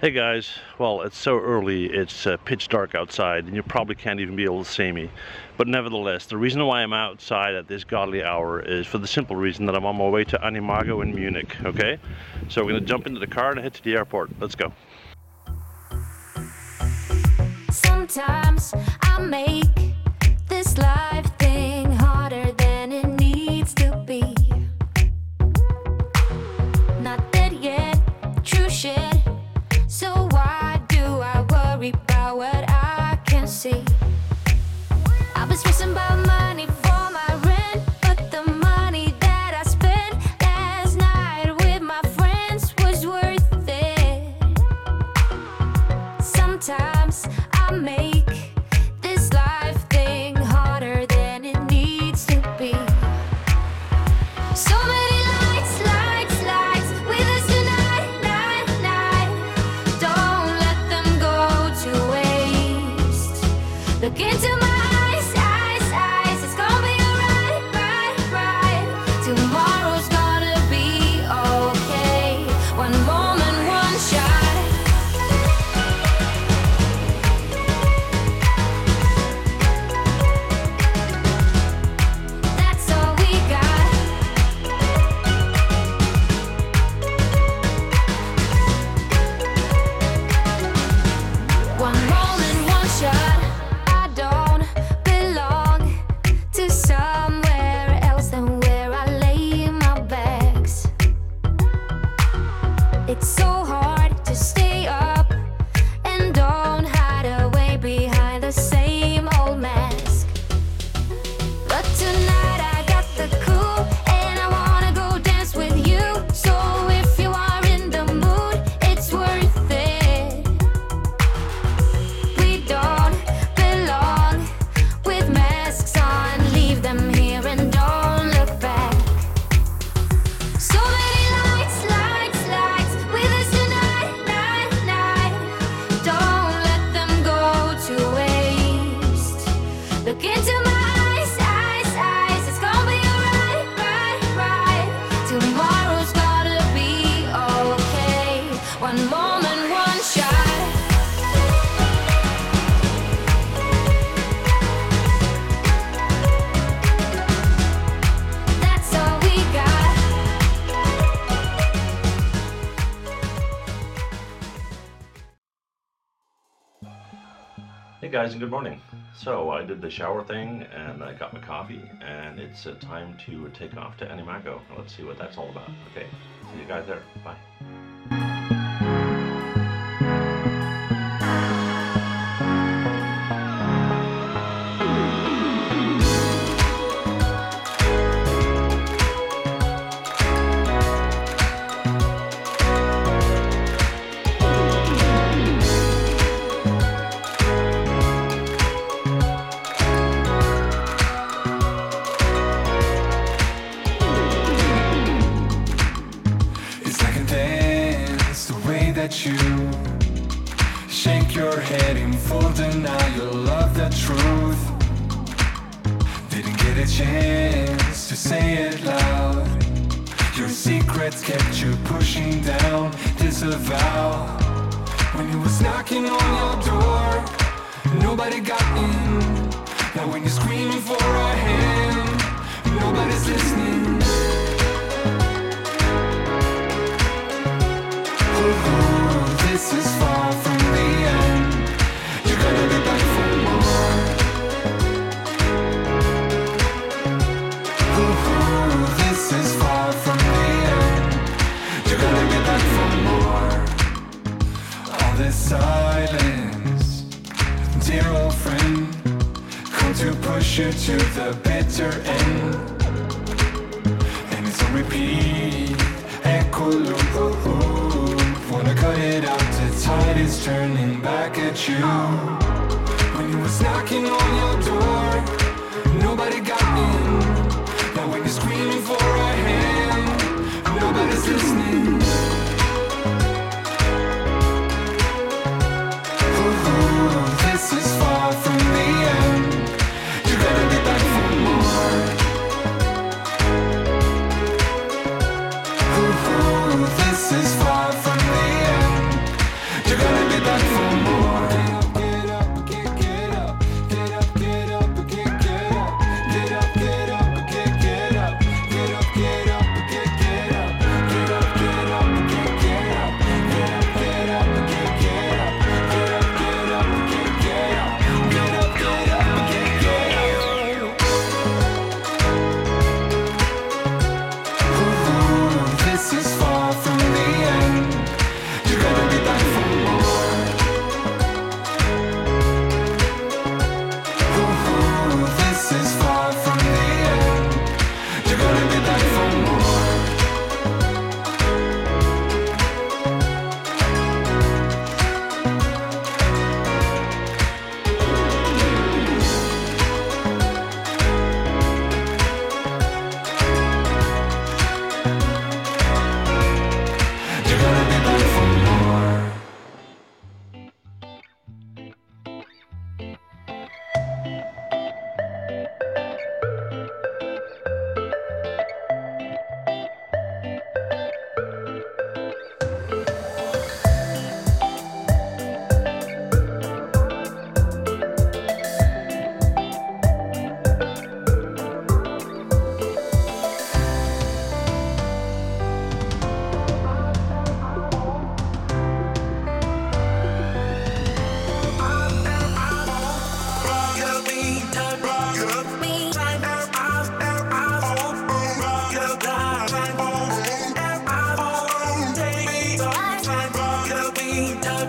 Hey guys, well it's so early, it's pitch dark outside and you probably can't even be able to see me. But nevertheless, the reason why I'm outside at this godly hour is for the simple reason that I'm on my way to Animago in Munich, okay? So we're gonna jump into the car and head to the airport. Let's go. Sometimes I make this life thing harder than it needs to be. Not dead yet, true shit. So why do I worry about what I can't see? I was stressing about money for my rent, but the money that I spent last night with my friends was worth it. Sometimes I make this life thing harder than it needs to be. So many lights, lights, lights with us tonight, night, night. Don't let them go to waste. Look into my eyes, eyes, eyes. It's gonna be alright, right, right. Tomorrow's gonna be okay. One moment, one shot. That's all we got. One moment, one shot. I don't belong to somewhere else than where I lay my bags. It's so hard to stay up and don't hide away behind the same old mask. But tonight I got the cool and I wanna go dance with you. So if you are in the mood, it's worth it. We don't belong with masks on. Leave them here and don't look back. So many lights, lights, lights with us tonight, night, night. Don't let them go to waste. Look into my eyes, eyes, eyes. It's gonna be alright, right, right. Tomorrow's gonna be okay. One moment, one shot. That's all we got. Hey guys and good morning. So I did the shower thing and I got my coffee and it's time to take off to Animago. Let's see what that's all about. Okay, see you guys there. Bye. It's like a dance, the way that you shake your head in full denial of the truth. Didn't get a chance to say it loud. Your secrets kept you pushing down, disavow. When he was knocking on your door, nobody got in. Now when you're screaming for a hand, nobody's listening. Oh, this is far from the end. You're gonna be back for more. Oh, this is far from the end. You're gonna be back for more. All this silence, dear old friend, come to push you to the bitter end. And it's a repeat, echo loop. Wanna cut it out, the tide is turning back at you. When he was knocking on your door, nobody got in. Now when you're screaming for a hand, nobody's listening. Oh, this is far from the end. You're gonna be back for more. Oh, this is far from the end. You're me down.